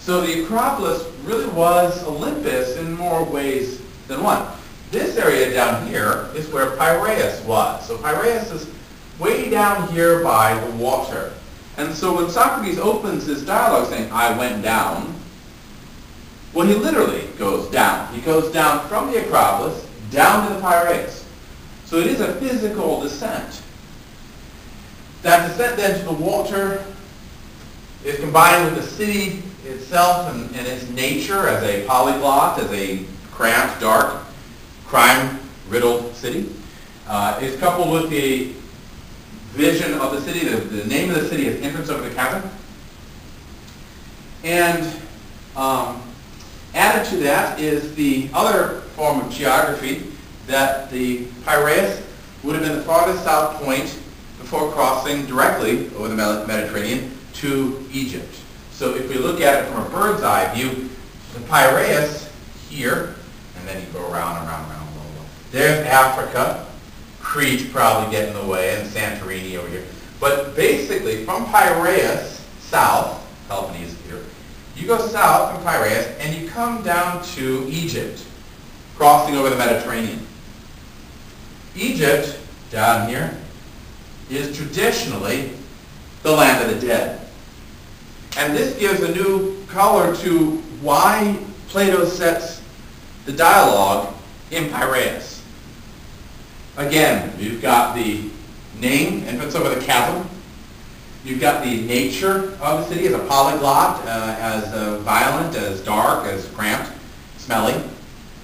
So the Acropolis really was Olympus in more ways than one. This area down here is where Piraeus was. So Piraeus is way down here by the water. And so when Socrates opens his dialogue saying, I went down, well, he literally goes down. He goes down from the Acropolis down to the Piraeus. So it is a physical descent. That descent then to the water is combined with the city itself and its nature as a polyglot, as a cramped, dark, crime-riddled city. Is coupled with the vision of the city. The name of the city is Entrance Over the Chasm. And added to that is the other form of geography that the Piraeus would have been the farthest south point before crossing directly over the Mediterranean to Egypt. So if we look at it from a bird's eye view, the Piraeus here, and then you go around, around, around, around. There's Africa. Crete probably get in the way, and Santorini over here. But basically, from Piraeus south, Peloponnese here, you go south from Piraeus, and you come down to Egypt, crossing over the Mediterranean. Egypt, down here, is traditionally the land of the dead. And this gives a new color to why Plato sets the dialogue in Piraeus. Again, you've got the name, Entrance Over the Chasm. You've got the nature of the city as a polyglot, as violent, as dark, as cramped, smelly.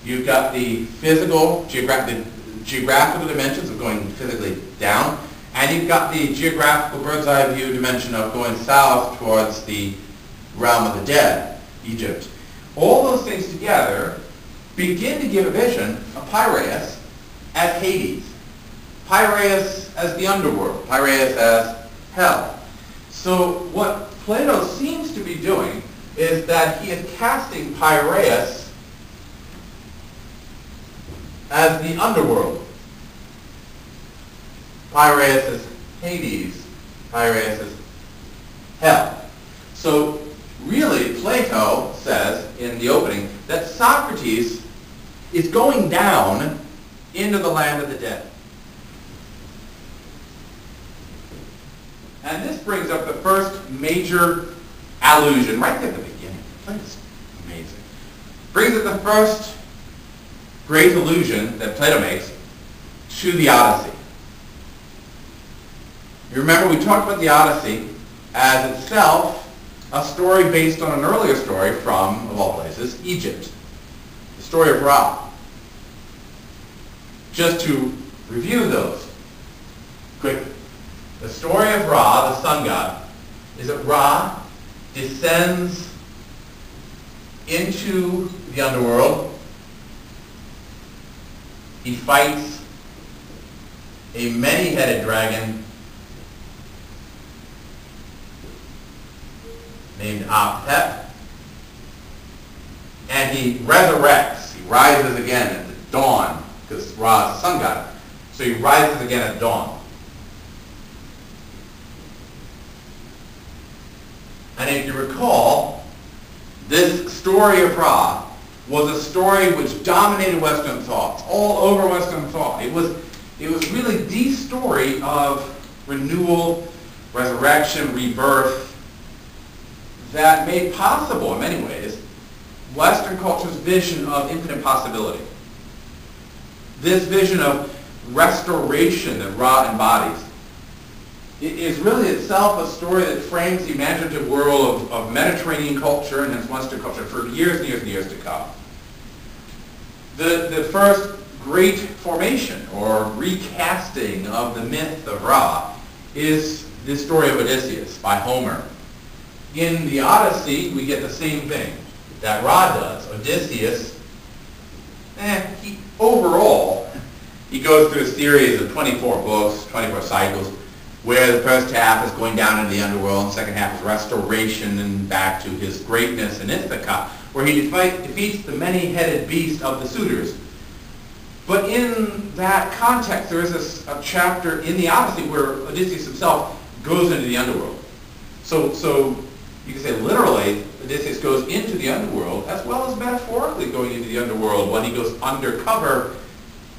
You've got the physical, geographical dimensions of going physically down. And you've got the geographical bird's eye view dimension of going south towards the realm of the dead, Egypt. All those things together begin to give a vision of Piraeus as Hades, Piraeus as the underworld, Piraeus as hell. So what Plato seems to be doing is that he is casting Piraeus as the underworld. Piraeus is Hades, Piraeus is hell. So really, Plato says in the opening that Socrates is going down into the land of the dead. And this brings up the first major allusion right at the beginning. That's amazing. Brings up the first great allusion that Plato makes to the Odyssey. You remember we talked about the Odyssey as itself a story based on an earlier story from, of all places, Egypt. The story of Ra. Just to review those quickly. The story of Ra, the sun god, is that Ra descends into the underworld. He fights a many-headed dragon named Apep, and he resurrects. He rises again at the dawn, because Ra is the sun god. So he rises again at dawn. And if you recall, this story of Ra was a story which dominated Western thought, all over Western thought. It was really the story of renewal, resurrection, rebirth, that made possible, in many ways, Western culture's vision of infinite possibility. This vision of restoration that Ra embodies. It is really itself a story that frames the imaginative world of Mediterranean culture and hence Western culture for years and years and years to come. The first great formation or recasting of the myth of Ra is the story of Odysseus by Homer. In the Odyssey, we get the same thing that Ra does. Odysseus, overall, he goes through a series of 24 books, 24 cycles, where the first half is going down into the underworld, and the second half is restoration and back to his greatness in Ithaca, where he defeats the many-headed beast of the suitors. But in that context, there is a chapter in the Odyssey where Odysseus himself goes into the underworld. So you can say literally, Odysseus goes into the underworld, as well as metaphorically going into the underworld when he goes undercover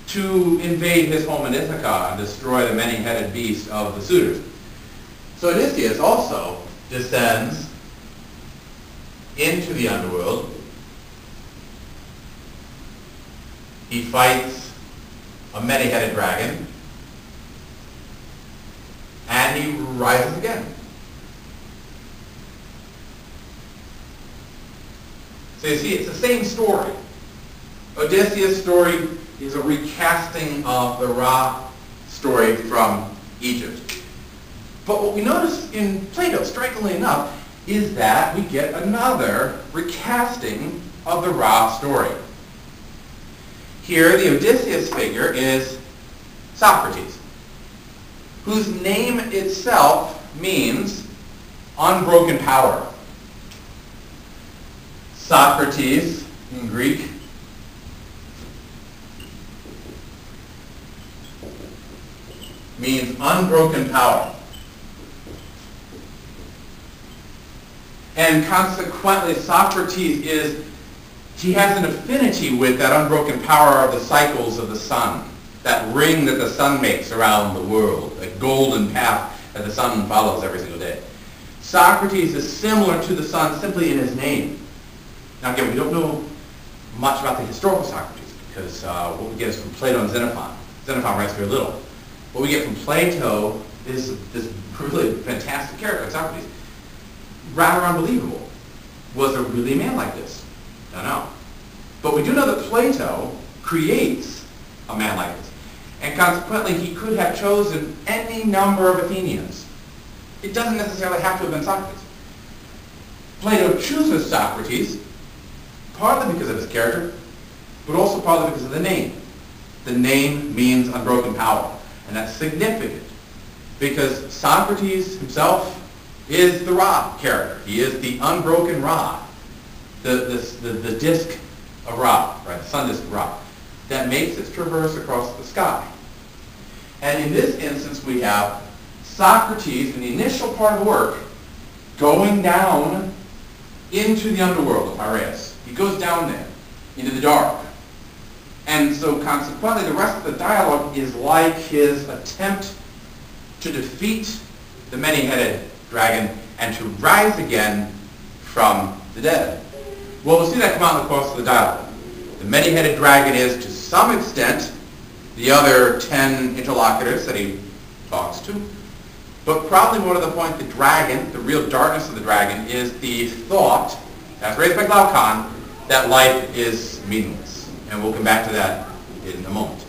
to invade his home in Ithaca and destroy the many-headed beast of the suitors. So Odysseus also descends into the underworld. He fights a many-headed dragon, and he rises again. So you see, it's the same story. Odysseus' story is a recasting of the Ra story from Egypt. But what we notice in Plato, strikingly enough, is that we get another recasting of the Ra story. Here, the Odysseus figure is Socrates, whose name itself means unbroken power. Socrates, in Greek, means unbroken power. And consequently, Socrates he has an affinity with that unbroken power of the cycles of the sun, that ring that the sun makes around the world, that golden path that the sun follows every single day. Socrates is similar to the sun simply in his name. Now again, we don't know much about the historical Socrates, because what we get is from Plato and Xenophon. Xenophon writes very little. What we get from Plato is this really fantastic character like Socrates. Rather unbelievable. Was there really a man like this? Don't know. But we do know that Plato creates a man like this. And consequently, he could have chosen any number of Athenians. It doesn't necessarily have to have been Socrates. Plato chooses Socrates partly because of his character, but also partly because of the name. The name means unbroken power. And that's significant because Socrates himself is the Ra character. He is the unbroken Ra, the disk of Ra, right? The sun disk of Ra, that makes its traverse across the sky. And in this instance, we have Socrates, in the initial part of the work, going down into the underworld of Piraeus. He goes down there, into the dark. And so consequently, the rest of the dialogue is like his attempt to defeat the many-headed dragon and to rise again from the dead. Well, we'll see that come out in the course of the dialogue. The many-headed dragon is, to some extent, the other 10 interlocutors that he talks to. But probably more to the point, the dragon, the real darkness of the dragon, is the thought, as raised by Glaucon, that life is meaningless. And we'll come back to that in a moment.